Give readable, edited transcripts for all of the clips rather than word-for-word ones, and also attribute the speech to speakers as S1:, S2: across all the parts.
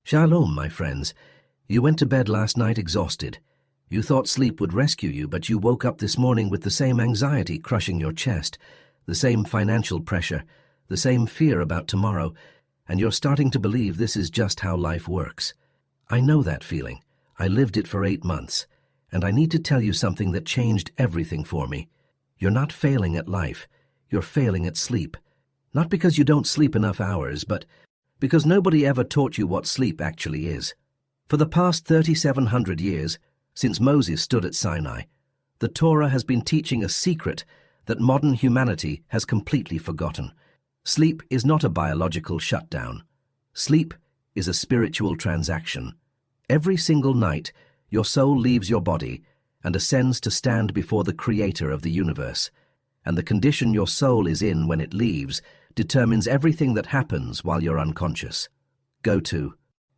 S1: Shalom, my friends. You went to bed last night exhausted. You thought sleep would rescue you, but you woke up this morning with the same anxiety crushing your chest, the same financial pressure, the same fear about tomorrow, and you're starting to believe this is just how life works. I know that feeling. I lived it for 8 months, and I need to tell you something that changed everything for me. You're not failing at life. You're failing at sleep. Not because you don't sleep enough hours, but because nobody ever taught you what sleep actually is. For the past 3,700 years, since Moses stood at Sinai, the Torah has been teaching a secret that modern humanity has completely forgotten. Sleep is not a biological shutdown. Sleep is a spiritual transaction. Every single night, your soul leaves your body and ascends to stand before the Creator of the universe, and the condition your soul is in when it leaves determines everything that happens while you're unconscious. Go to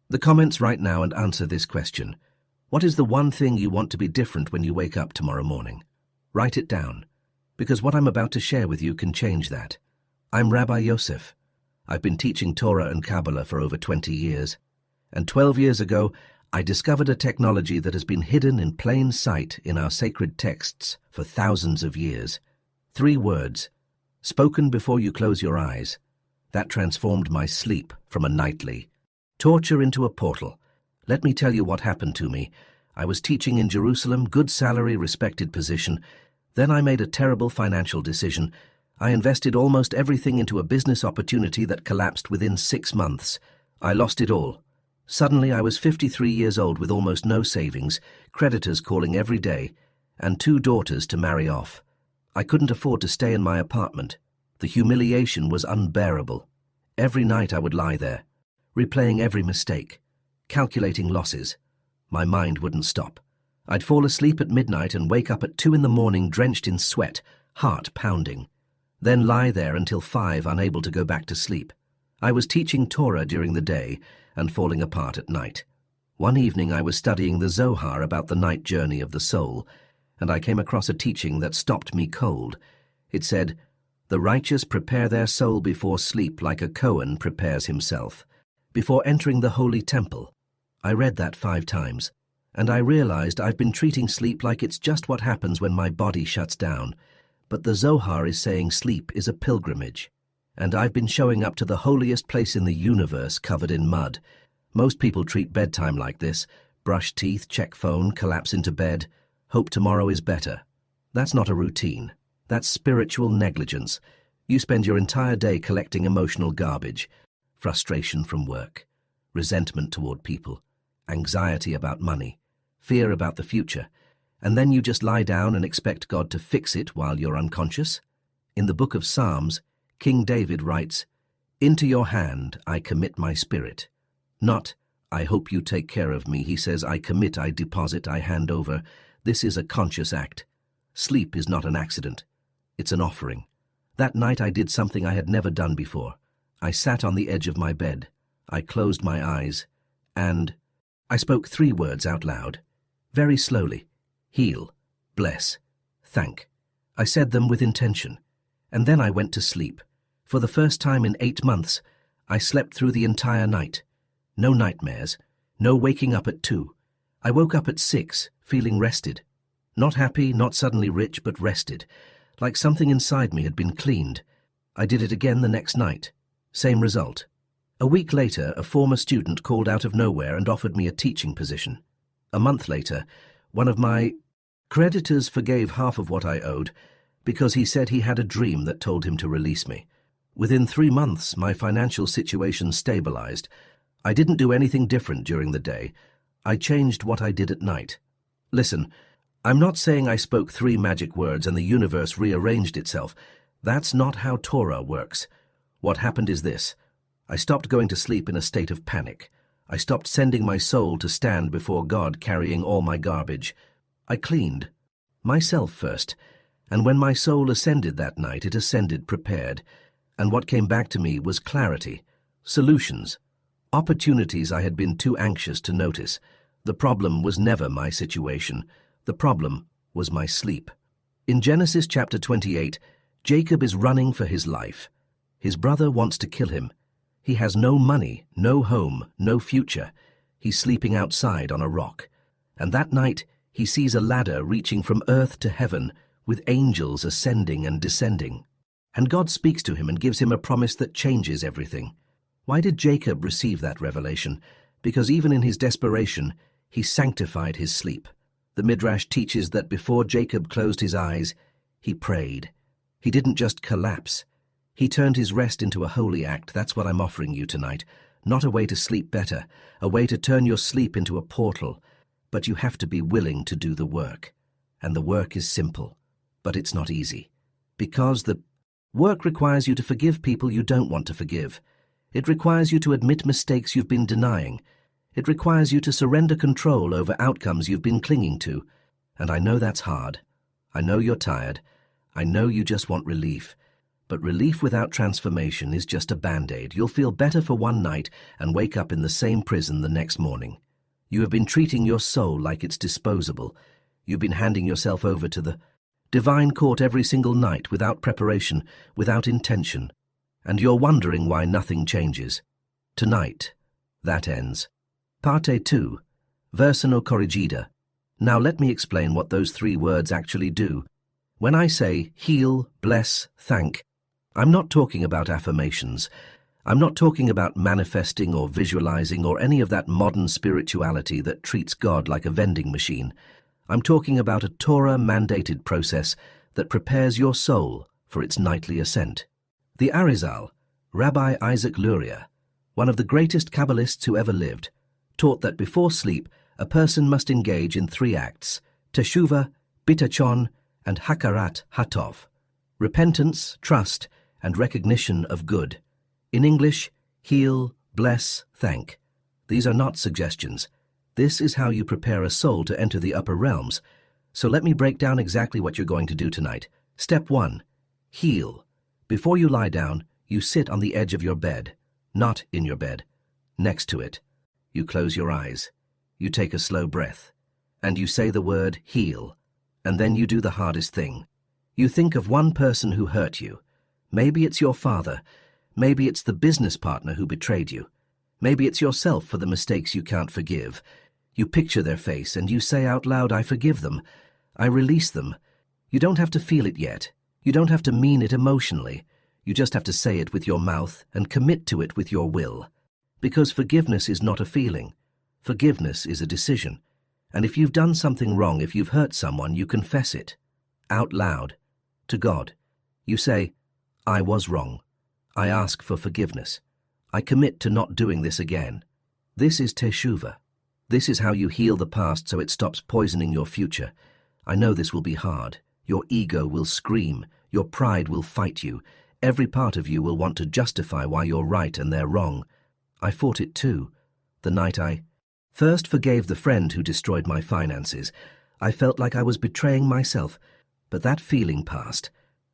S1: the comments right now and answer this question. What is the one thing you want to be different when you wake up tomorrow morning? Write it down, because what I'm about to share with you can change that. I'm Rabbi Yosef. I've been teaching Torah and Kabbalah for over 20 years, and 12 years ago, I discovered a technology that has been hidden in plain sight in our sacred texts for thousands of years. 3 words, spoken before you close your eyes. That transformed my sleep from a nightly torture into a portal. Let me tell you what happened to me. I was teaching in Jerusalem, good salary, respected position. Then I made a terrible financial decision. I invested almost everything into a business opportunity that collapsed within 6 months. I lost it all. Suddenly I was 53 years old with almost no savings, creditors calling every day, and 2 daughters to marry off. I couldn't afford to stay in my apartment. The humiliation was unbearable. Every night I would lie there, replaying every mistake, calculating losses. My mind wouldn't stop. I'd fall asleep at midnight and wake up at 2 in the morning drenched in sweat, heart pounding. Then lie there until 5, unable to go back to sleep. I was teaching Torah during the day and falling apart at night. One evening I was studying the Zohar about the night journey of the soul, and I came across a teaching that stopped me cold. It said, "The righteous prepare their soul before sleep like a Kohen prepares himself, before entering the holy temple." I read that 5 times, and I realized I've been treating sleep like it's just what happens when my body shuts down. But the Zohar is saying sleep is a pilgrimage, and I've been showing up to the holiest place in the universe covered in mud. Most people treat bedtime like this: brush teeth, check phone, collapse into bed, hope tomorrow is better. That's not a routine. That's spiritual negligence. You spend your entire day collecting emotional garbage, frustration from work, resentment toward people, anxiety about money, fear about the future, and then you just lie down and expect God to fix it while you're unconscious? In the book of Psalms, King David writes, "Into your hand I commit my spirit." Not, "I hope you take care of me." He says, "I commit, I deposit, I hand over." This is a conscious act. Sleep is not an accident. It's an offering. That night I did something I had never done before. I sat on the edge of my bed. I closed my eyes, and I spoke 3 words out loud, very slowly. Heal, bless, thank. I said them with intention, and then I went to sleep. For the first time in 8 months, I slept through the entire night. No nightmares, no waking up at 2. I woke up at 6, feeling rested. Not happy, not suddenly rich, but rested, like something inside me had been cleaned. I did it again the next night. Same result. A week later, a former student called out of nowhere and offered me a teaching position. A month later, one of my creditors forgave half of what I owed because he said he had a dream that told him to release me. Within 3 months, my financial situation stabilized. I didn't do anything different during the day. I changed what I did at night. Listen, I'm not saying I spoke 3 magic words and the universe rearranged itself. That's not how Torah works. What happened is this. I stopped going to sleep in a state of panic. I stopped sending my soul to stand before God carrying all my garbage. I cleaned myself first, and when my soul ascended that night, it ascended prepared, and what came back to me was clarity, solutions, opportunities I had been too anxious to notice. The problem was never my situation. The problem was my sleep. In Genesis chapter 28, Jacob is running for his life. His brother wants to kill him. He has no money, no home, no future. He's sleeping outside on a rock. And that night, he sees a ladder reaching from earth to heaven, with angels ascending and descending. And God speaks to him and gives him a promise that changes everything. Why did Jacob receive that revelation? Because even in his desperation, he sanctified his sleep. The Midrash teaches that before Jacob closed his eyes, he prayed. He didn't just collapse. He turned his rest into a holy act. That's what I'm offering you tonight. Not a way to sleep better, a way to turn your sleep into a portal. But you have to be willing to do the work. And the work is simple, but it's not easy. Because the work requires you to forgive people you don't want to forgive. It requires you to admit mistakes you've been denying. It requires you to surrender control over outcomes you've been clinging to. And I know that's hard. I know you're tired. I know you just want relief. But relief without transformation is just a band-aid. You'll feel better for one night and wake up in the same prison the next morning. You have been treating your soul like it's disposable. You've been handing yourself over to the divine court every single night without preparation, without intention. And you're wondering why nothing changes. Tonight, that ends. Parte 2, Versa no corrigida. Now let me explain what those 3 words actually do. When I say heal, bless, thank, I'm not talking about affirmations. I'm not talking about manifesting or visualizing or any of that modern spirituality that treats God like a vending machine. I'm talking about a Torah-mandated process that prepares your soul for its nightly ascent. The Arizal, Rabbi Isaac Luria, one of the greatest Kabbalists who ever lived, taught that before sleep, a person must engage in 3 acts, teshuvah, bitachon, and hakarat hatov, repentance, trust, and recognition of good. In English, heal, bless, thank. These are not suggestions. This is how you prepare a soul to enter the upper realms. So let me break down exactly what you're going to do tonight. Step 1. Heal. Before you lie down, you sit on the edge of your bed, not in your bed, next to it. You close your eyes. You take a slow breath. And you say the word heal. And then you do the hardest thing. You think of one person who hurt you. Maybe it's your father. Maybe it's the business partner who betrayed you. Maybe it's yourself for the mistakes you can't forgive. You picture their face and you say out loud, I forgive them. I release them. You don't have to feel it yet. You don't have to mean it emotionally. You just have to say it with your mouth and commit to it with your will. Because forgiveness is not a feeling. Forgiveness is a decision. And if you've done something wrong, if you've hurt someone, you confess it. Out loud. To God. You say, I was wrong. I ask for forgiveness. I commit to not doing this again. This is teshuvah. This is how you heal the past so it stops poisoning your future. I know this will be hard. Your ego will scream. Your pride will fight you. Every part of you will want to justify why you're right and they're wrong. I fought it too. The night I first forgave the friend who destroyed my finances, I felt like I was betraying myself. But that feeling passed.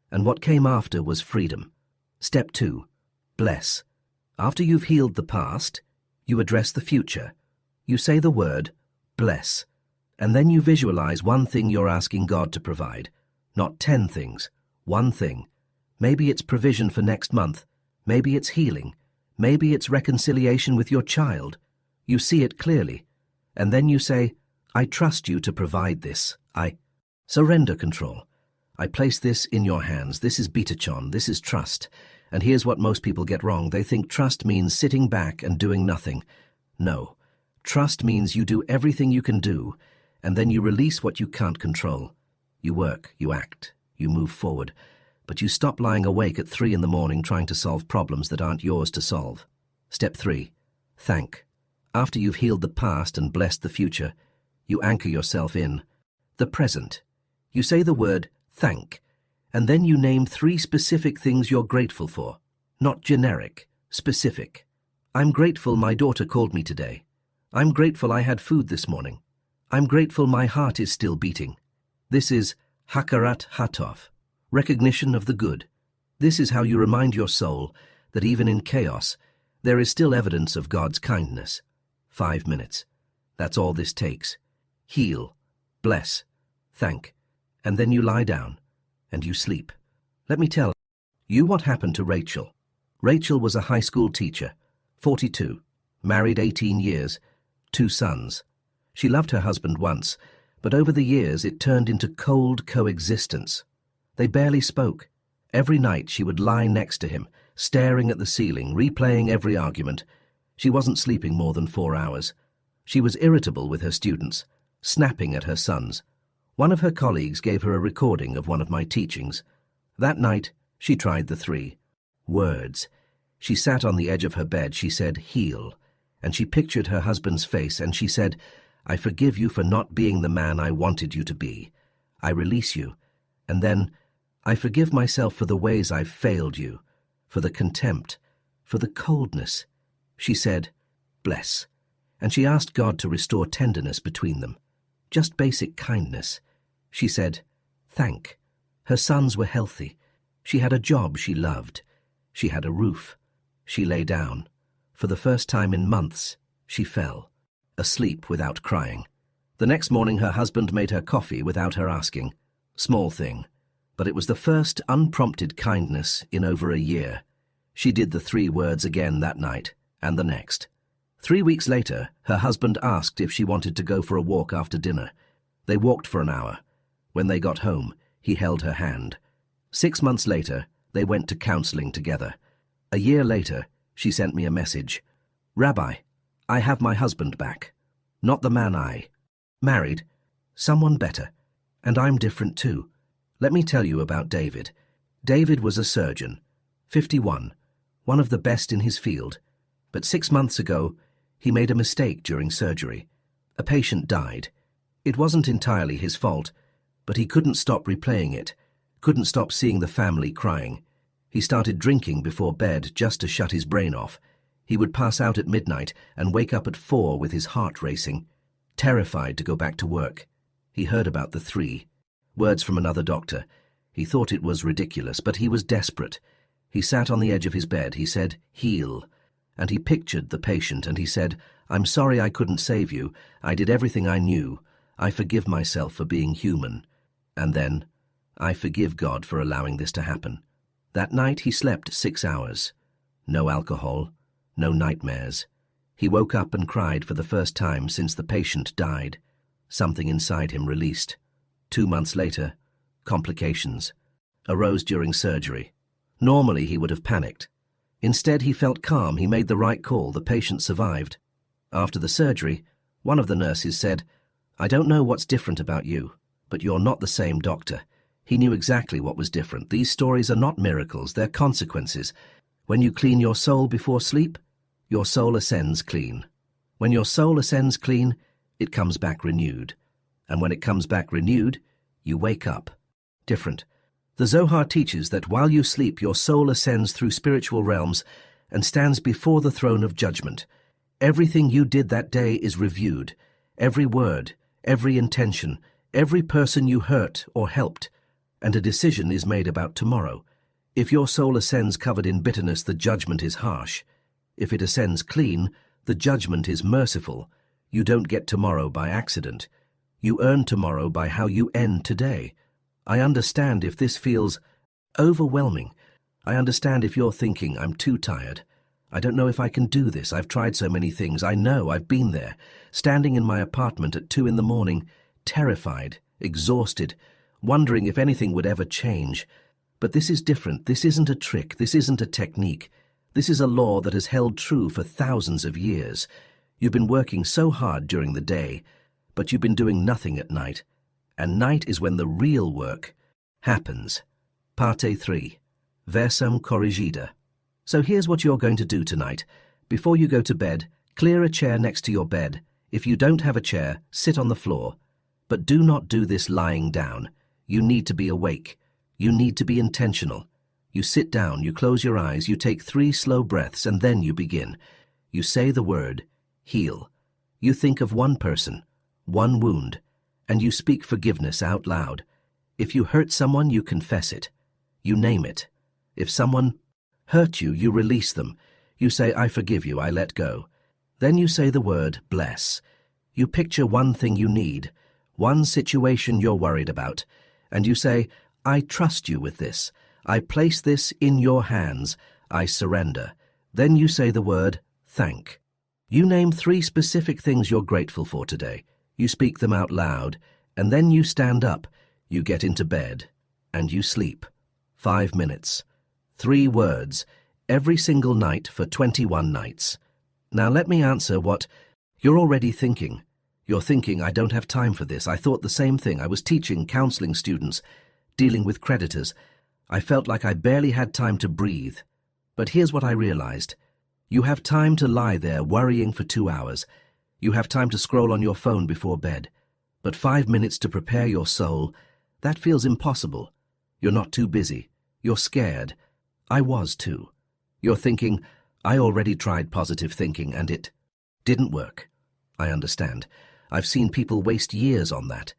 S1: And what came after was freedom. Step 2. Bless. After you've healed the past, you address the future. You say the word, bless. And then you visualize one thing you're asking God to provide. Not 10 things. One thing. Maybe it's provision for next month. Maybe it's healing. Maybe it's reconciliation with your child. You see it clearly. And then you say, I trust you to provide this. I surrender control. I place this in your hands. This is bitachon. This is trust. And here's what most people get wrong. They think trust means sitting back and doing nothing. No. Trust means you do everything you can do, and then you release what you can't control. You work, you act, you move forward. But you stop lying awake at 3 in the morning trying to solve problems that aren't yours to solve. Step 3. Thank. After you've healed the past and blessed the future, you anchor yourself in the present. You say the word thank, and then you name 3 specific things you're grateful for. Not generic, specific. I'm grateful my daughter called me today. I'm grateful I had food this morning. I'm grateful my heart is still beating. This is hakarat hatov, recognition of the good. This is how you remind your soul that even in chaos, there is still evidence of God's kindness. 5 minutes. That's all this takes. Heal, bless, thank, and then you lie down, and you sleep. Let me tell you what happened to Rachel. Rachel was a high school teacher. 42, married 18 years, 2 sons. She loved her husband once, but over the years it turned into cold coexistence. They barely spoke. Every night she would lie next to him, staring at the ceiling, replaying every argument. She wasn't sleeping more than 4 hours. She was irritable with her students, snapping at her sons. One of her colleagues gave her a recording of one of my teachings. That night, she tried the 3 words. She sat on the edge of her bed. She said, "Heal." And she pictured her husband's face, and she said, "I forgive you for not being the man I wanted you to be. I release you." And then, "I forgive myself for the ways I've failed you, for the contempt, for the coldness." She said, "Bless." And she asked God to restore tenderness between them. Just basic kindness. She said, "Thank." Her sons were healthy. She had a job she loved. She had a roof. She lay down. For the first time in months, she fell, asleep without crying. The next morning her husband made her coffee without her asking. Small thing, but it was the first unprompted kindness in over a year. She did the 3 words again that night, and the next. 3 weeks later, her husband asked if she wanted to go for a walk after dinner. They walked for an hour. When they got home, he held her hand. 6 months later, they went to counseling together. A year later, she sent me a message. "Rabbi, I have my husband back. Not the man I married, someone better. And I'm different too. Let me tell you about David." David was a surgeon, 51, one of the best in his field. But 6 months ago, he made a mistake during surgery. A patient died. It wasn't entirely his fault, but he couldn't stop replaying it, couldn't stop seeing the family crying. He started drinking before bed just to shut his brain off. He would pass out at midnight and wake up at 4 with his heart racing, terrified to go back to work. He heard about the 3 words from another doctor. He thought it was ridiculous, but he was desperate. He sat on the edge of his bed. He said, "Heal." And he pictured the patient, and he said, "I'm sorry I couldn't save you. I did everything I knew. I forgive myself for being human." And then, "I forgive God for allowing this to happen." That night he slept 6 hours. No alcohol, no nightmares. He woke up and cried for the first time since the patient died. Something inside him released. 2 months later, complications arose during surgery. Normally he would have panicked. Instead, he felt calm. He made the right call. The patient survived. After the surgery, one of the nurses said, "I don't know what's different about you, but you're not the same doctor." He knew exactly what was different. These stories are not miracles, they're consequences. When you clean your soul before sleep, your soul ascends clean. When your soul ascends clean, it comes back renewed. And when it comes back renewed, you wake up different. The Zohar teaches that while you sleep, your soul ascends through spiritual realms and stands before the throne of judgment. Everything you did that day is reviewed. Every word, every intention, every person you hurt or helped, and a decision is made about tomorrow. If your soul ascends covered in bitterness, the judgment is harsh. If it ascends clean, the judgment is merciful. You don't get tomorrow by accident. You earn tomorrow by how you end today. I understand if this feels overwhelming. I understand if you're thinking, "I'm too tired. I don't know if I can do this. I've tried so many things. I know, I've been there, standing in my apartment at 2 in the morning, terrified, exhausted, wondering if anything would ever change." But this is different. This isn't a trick. This isn't a technique. This is a law that has held true for thousands of years. You've been working so hard during the day, but you've been doing nothing at night. And night is when the real work happens. Parte 3. Versum corrigida. So here's what you're going to do tonight. Before you go to bed, clear a chair next to your bed. If you don't have a chair, sit on the floor. But do not do this lying down. You need to be awake. You need to be intentional. You sit down, you close your eyes, you take 3 slow breaths, and then you begin. You say the word, heal. You think of one person, one wound, and you speak forgiveness out loud. If you hurt someone, you confess it. You name it. If someone hurt you, you release them. You say, "I forgive you, I let go." Then you say the word, bless. You picture one thing you need, one situation you're worried about, and you say, "I trust you with this. I place this in your hands. I surrender." Then you say the word, thank. You name 3 specific things you're grateful for today. You speak them out loud, and then you stand up, you get into bed, and you sleep. 5 minutes. 3 words, every single night for 21 nights. Now let me answer what you're already thinking. You're thinking, I don't have time for this. I thought the same thing. I was teaching, counseling students, dealing with creditors. I felt like I barely had time to breathe. But here's what I realized. You have time to lie there worrying for 2 hours. You have time to scroll on your phone before bed. But 5 minutes to prepare your soul, that feels impossible. You're not too busy. You're scared. I was too. You're thinking, I already tried positive thinking and it didn't work. I understand. I've seen people waste years on that.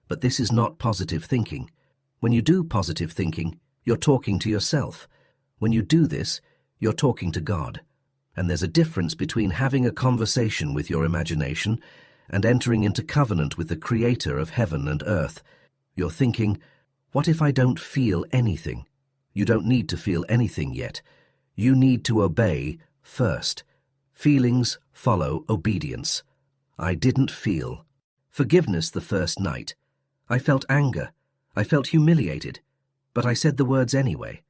S1: But this is not positive thinking. When you do positive thinking, you're talking to yourself. When you do this, you're talking to God. And there's a difference between having a conversation with your imagination and entering into covenant with the Creator of heaven and earth. You're thinking, what if I don't feel anything? You don't need to feel anything yet. You need to obey first. Feelings follow obedience. I didn't feel forgiveness the first night. I felt anger. I felt humiliated. But I said the words anyway.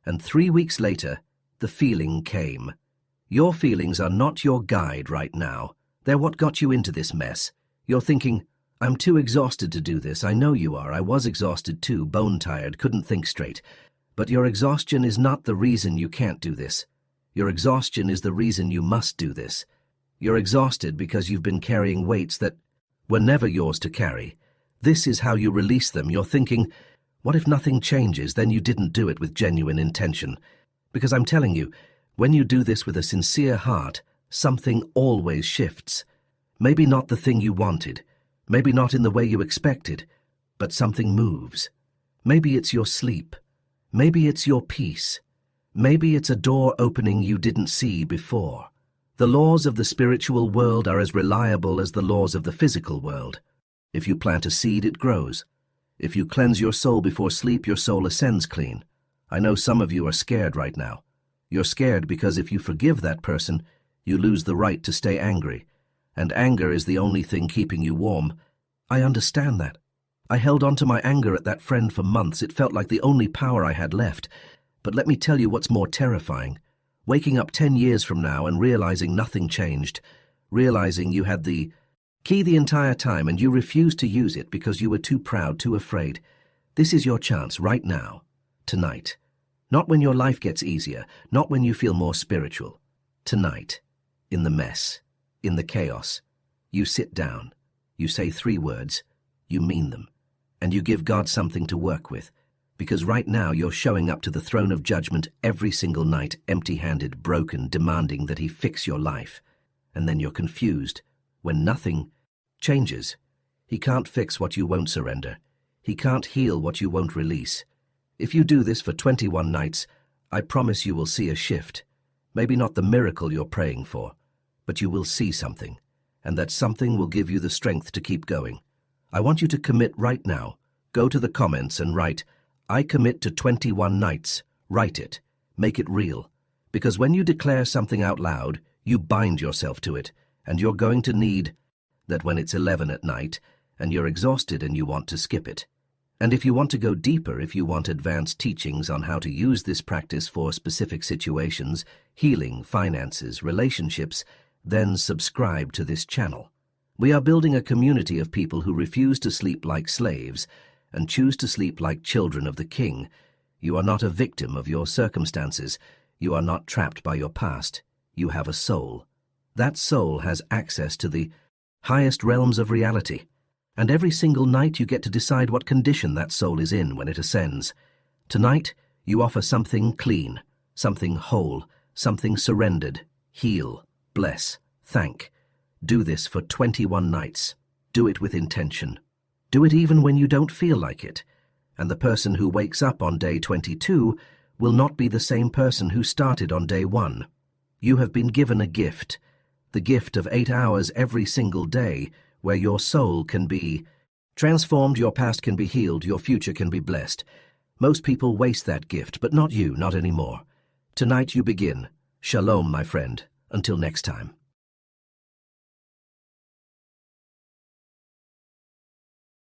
S1: And 3 weeks later, the feeling came. Your feelings are not your guide right now. They're what got you into this mess. You're thinking, I'm too exhausted to do this. I know you are. I was exhausted too, bone-tired, couldn't think straight. But your exhaustion is not the reason you can't do this. Your exhaustion is the reason you must do this. You're exhausted because you've been carrying weights that were never yours to carry. This is how you release them. You're thinking, what if nothing changes? Then you didn't do it with genuine intention. Because I'm telling you, when you do this with a sincere heart, something always shifts. Maybe not the thing you wanted, maybe not in the way you expected, but something moves. Maybe it's your sleep. Maybe it's your peace. Maybe it's a door opening you didn't see before. The laws of the spiritual world are as reliable as the laws of the physical world. If you plant a seed, it grows. If you cleanse your soul before sleep, your soul ascends clean. I know some of you are scared right now. You're scared because if you forgive that person, you lose the right to stay angry. And anger is the only thing keeping you warm. I understand that. I held on to my anger at that friend for months. It felt like the only power I had left. But let me tell you what's more terrifying. Waking up 10 years from now and realizing nothing changed. Realizing you had the key the entire time and you refused to use it because you were too proud, too afraid. This is your chance right now, tonight. Not when your life gets easier, not when you feel more spiritual. Tonight, in the mess, in the chaos, you sit down, you say 3 words, you mean them, and you give God something to work with. Because right now you're showing up to the throne of judgment every single night, empty-handed, broken, demanding that He fix your life. And then you're confused when nothing changes. He can't fix what you won't surrender. He can't heal what you won't release. If you do this for 21 nights, I promise you will see a shift. Maybe not the miracle you're praying for, but you will see something, and that something will give you the strength to keep going. I want you to commit right now. Go to the comments and write, I commit to 21 nights. Write it. Make it real. Because when you declare something out loud, you bind yourself to it, and you're going to need that when it's 11 at night, and you're exhausted and you want to skip it. And if you want to go deeper, if you want advanced teachings on how to use this practice for specific situations, healing, finances, relationships, then subscribe to this channel. We are building a community of people who refuse to sleep like slaves and choose to sleep like children of the King. You are not a victim of your circumstances. You are not trapped by your past. You have a soul. That soul has access to the highest realms of reality. And every single night you get to decide what condition that soul is in when it ascends. Tonight, you offer something clean, something whole, something surrendered. Heal, bless, thank. Do this for 21 nights. Do it with intention. Do it even when you don't feel like it. And the person who wakes up on day 22 will not be the same person who started on day 1. You have been given a gift, the gift of 8 hours every single day, where your soul can be transformed, your past can be healed, your future can be blessed. Most people waste that gift, but not you, not anymore. Tonight you begin. Shalom, my friend. Until next time.